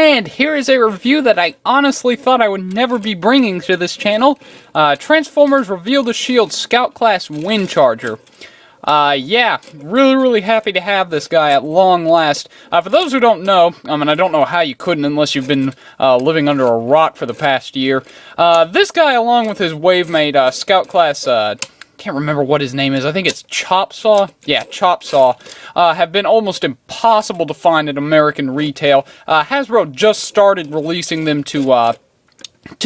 And here is a review that I honestly thought I would never be bringing to this channel. Transformers Reveal the Shield Scout Class Windcharger. Yeah, really happy to have this guy at long last. For those who don't know, and I don't know how you couldn't unless you've been living under a rock for the past year, this guy, along with his wave-mate Scout Class, can't remember what his name is, I think it's Chop Saw? Yeah, Chop Saw, have been almost impossible to find at American retail. Hasbro just started releasing them to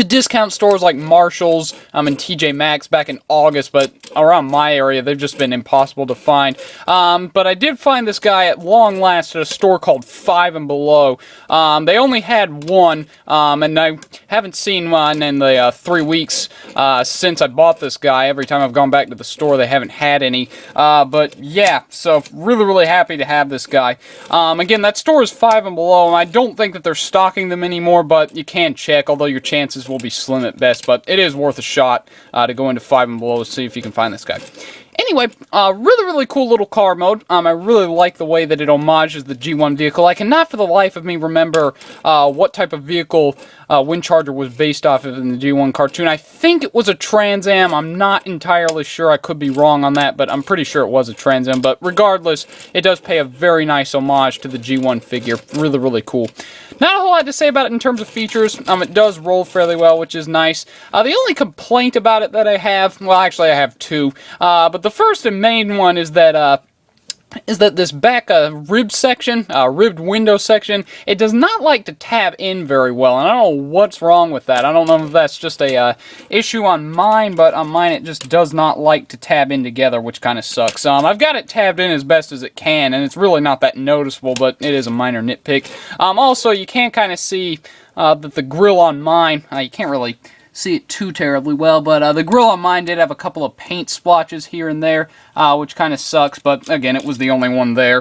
discount stores like Marshall's and TJ Maxx back in August, but around my area they've just been impossible to find. But I did find this guy at long last at a store called Five and Below. They only had one, and I haven't seen one in the 3 weeks since I bought this guy. Every time I've gone back to the store they haven't had any. But yeah, so really happy to have this guy. Again, that store is Five and Below, and I don't think that they're stocking them anymore, but you can check, although your chances will be slim at best, but it is worth a shot to go into Five and Below and see if you can find this guy. Anyway, really cool little car mode. I really like the way that it homages the G1 vehicle. I cannot for the life of me remember what type of vehicle Windcharger was based off of in the G1 cartoon. I think it was a Trans Am. I'm not entirely sure. I could be wrong on that, but I'm pretty sure it was a Trans Am. But regardless, it does pay a very nice homage to the G1 figure. Really cool. Not a whole lot to say about it in terms of features. It does roll fairly well, which is nice. The only complaint about it that I have, well, actually I have two, but the first and main one is that this back rib section, ribbed window section, it does not like to tab in very well, and I don't know what's wrong with that. I don't know if that's just a issue on mine, but on mine it just does not like to tab in together, which kind of sucks. I've got it tabbed in as best as it can, and it's really not that noticeable, but it is a minor nitpick. Also, you can kind of see that the grill on mine, you can't really see it too terribly well, but the grill on mine did have a couple of paint splotches here and there, which kind of sucks, but again, it was the only one there,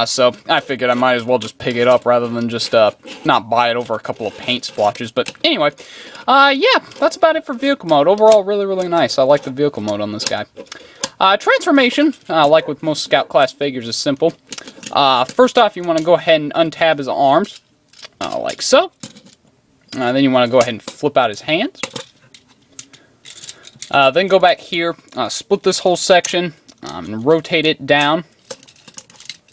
so I figured I might as well just pick it up rather than just not buy it over a couple of paint splotches. But anyway, yeah, that's about it for vehicle mode. Overall, really nice. I like the vehicle mode on this guy. Transformation, like with most Scout Class figures, is simple. First off, you want to go ahead and untab his arms, like so. Then you want to go ahead and flip out his hands. Then go back here, split this whole section, and rotate it down,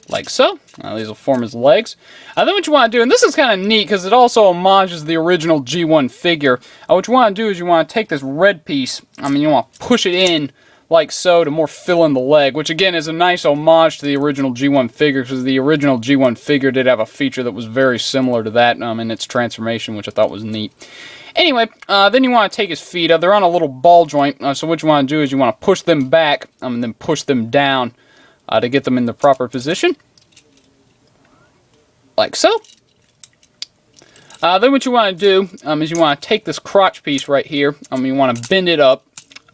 like so. These will form his legs. Then what you want to do, and this is kind of neat because it also homages the original G1 figure. What you want to do is you want to take this red piece, you want to push it in like so to more fill in the leg, which again is a nice homage to the original G1 figure, because the original G1 figure did have a feature that was very similar to that in its transformation, which I thought was neat. Anyway, then you want to take his feet. They're on a little ball joint, so what you want to do is you want to push them back and then push them down to get them in the proper position, like so. Then what you want to do is you want to take this crotch piece right here, you want to bend it up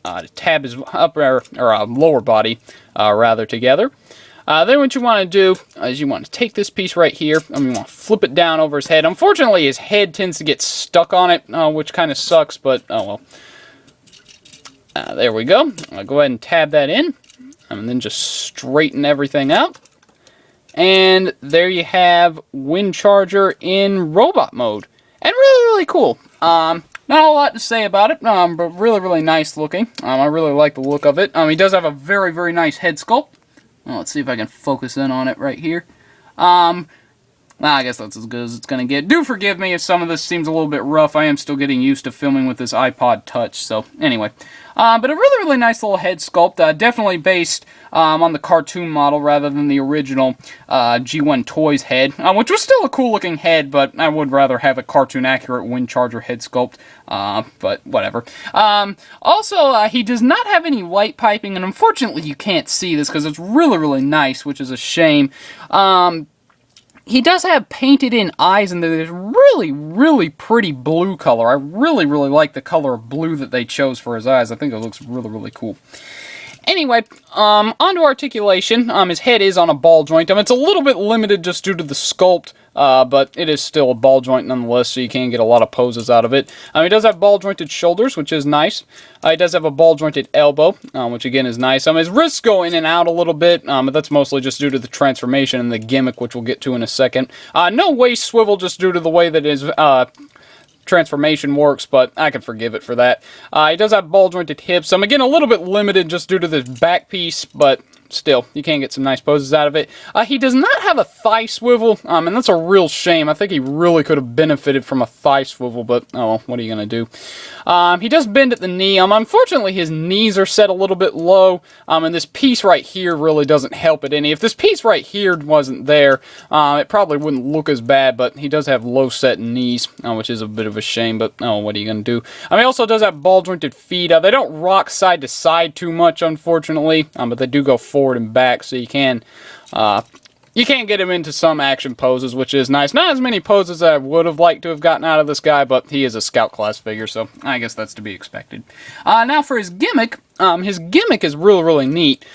to tab his upper or lower body rather together. Then what you want to do is you want to take this piece right here, you want to flip it down over his head. Unfortunately, his head tends to get stuck on it, which kind of sucks, but oh well. There we go. I'll go ahead and tab that in, and then just straighten everything out. And there you have Windcharger in robot mode. And really cool. Not a lot to say about it, but really nice looking. I really like the look of it. He does have a very nice head sculpt. Well, let's see if I can focus in on it right here. I guess that's as good as it's going to get. Do forgive me if some of this seems a little bit rough. I am still getting used to filming with this iPod Touch, so anyway. But a really nice little head sculpt, definitely based on the cartoon model rather than the original G1 Toys head, which was still a cool looking head, but I would rather have a cartoon accurate Windcharger head sculpt, but whatever. Also, he does not have any light piping, and unfortunately you can't see this because it's really nice, which is a shame. He does have painted in eyes, and there's really pretty blue color. I really like the color of blue that they chose for his eyes. I think it looks really cool. Anyway, onto articulation. His head is on a ball joint. It's a little bit limited just due to the sculpt but it is still a ball joint nonetheless, so you can get a lot of poses out of it. He does have ball jointed shoulders, which is nice. He does have a ball jointed elbow, which again is nice. His wrists go in and out a little bit, but that's mostly just due to the transformation and the gimmick, which we'll get to in a second. No waist swivel, just due to the way that his transformation works, but I can forgive it for that. He does have ball jointed hips. I'm again a little bit limited just due to this back piece, but still, you can get some nice poses out of it. He does not have a thigh swivel, and that's a real shame. I think he really could have benefited from a thigh swivel, but oh well, what are you going to do? He does bend at the knee. Unfortunately, his knees are set a little bit low, and this piece right here really doesn't help it any. If this piece right here wasn't there, it probably wouldn't look as bad, but he does have low set knees, which is a bit of a shame, but oh, what are you going to do? He also does have ball jointed feet. They don't rock side to side too much, unfortunately, but they do go forward and back, so you can get him into some action poses, which is nice. Not as many poses as I would have liked to have gotten out of this guy, but he is a scout class figure, so I guess that's to be expected. Now for his gimmick is really, really neat.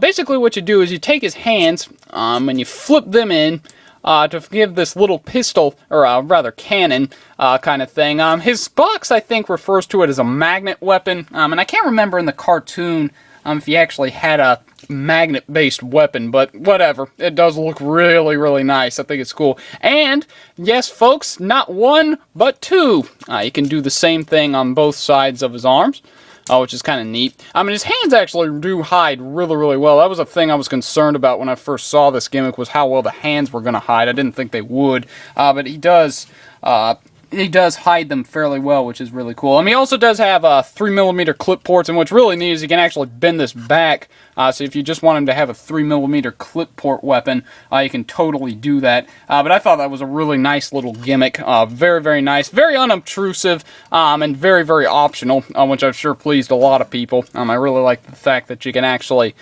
Basically what you do is you take his hands and you flip them in to give this little pistol, or rather cannon kind of thing. His box, I think, refers to it as a magnet weapon, and I can't remember in the cartoon if he actually had a magnet-based weapon, but whatever. It does look really, really nice. I think it's cool. And, yes, folks, not one, but two. You can do the same thing on both sides of his arms, which is kind of neat. His hands actually do hide really, really well. That was a thing I was concerned about when I first saw this gimmick, was how well the hands were going to hide. I didn't think they would, but he does hide them fairly well, which is really cool. He also does have 3mm clip ports, and what's really neat is you can actually bend this back. So if you just want him to have a 3mm clip port weapon, you can totally do that. But I thought that was a really nice little gimmick. Very, very nice. Very unobtrusive, and very, very optional, which I'm sure pleased a lot of people. I really like the fact that you can actually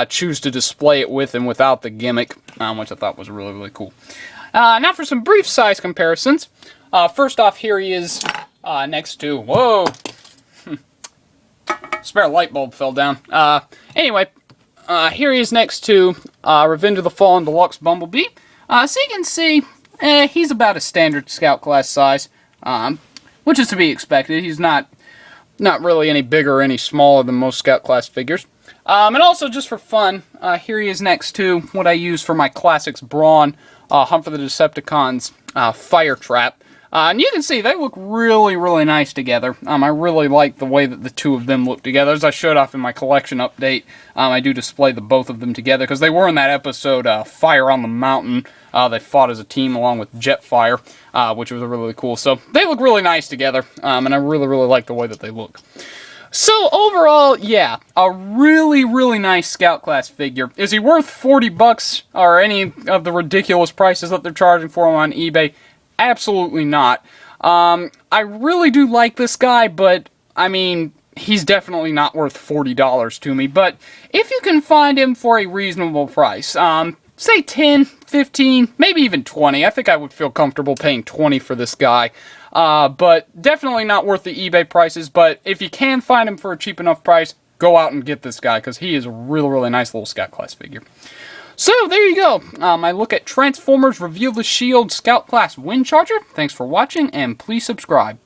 choose to display it with and without the gimmick, which I thought was really, really cool. Now for some brief size comparisons. First off, here he is next to... Whoa! Spare light bulb fell down. Anyway, here he is next to Revenge of the Fallen Deluxe Bumblebee. So you can see, he's about a standard Scout class size, which is to be expected. He's not really any bigger or any smaller than most Scout class figures. And also, just for fun, here he is next to what I use for my Classics Brawn Hunt for the Decepticons Fire Trap. And you can see they look really, really nice together. I really like the way that the two of them look together. As I showed off in my collection update, I do display the both of them together because they were in that episode, Fire on the Mountain. They fought as a team along with Jetfire, which was really cool. So they look really nice together, and I really, really like the way that they look. So overall, yeah, a really, really nice Scout class figure. Is he worth $40 or any of the ridiculous prices that they're charging for him on eBay? Absolutely not. I really do like this guy, but, he's definitely not worth $40 to me. But if you can find him for a reasonable price, say 10, 15, maybe even 20. I think I would feel comfortable paying 20 for this guy. But definitely not worth the eBay prices. But if you can find him for a cheap enough price, go out and get this guy, because he is a really, really nice little Scout class figure. So, there you go. I look at Transformers Reveal the Shield Scout Class Windcharger. Thanks for watching, and please subscribe.